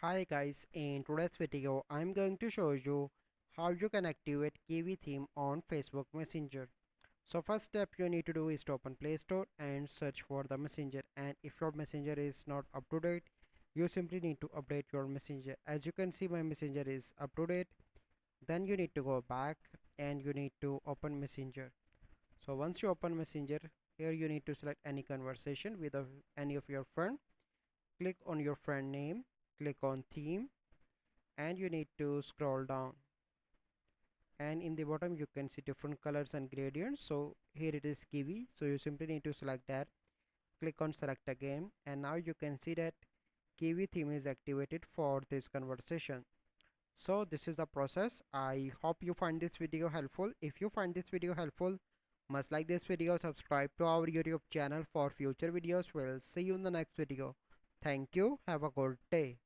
Hi guys, in today's video I'm going to show you how you can activate Kiwi theme on Facebook Messenger. So first step you need to do is to open Play Store and search for the Messenger, and if your Messenger is not up to date you simply need to update your Messenger. As you can see my Messenger is up to date. Then you need to go back and you need to open Messenger. So once you open Messenger, here you need to select any conversation with any of your friend. Click on your friend name, click on theme, and you need to scroll down, and in the bottom you can see different colors and gradients. So here it is Kiwi, so you simply need to select that. Click on select again, and now you can see that Kiwi theme is activated for this conversation. So this is the process. I hope you find this video helpful. If you find this video helpful, must like this video, subscribe to our YouTube channel for future videos. We'll see you in the next video. Thank you, have a good day.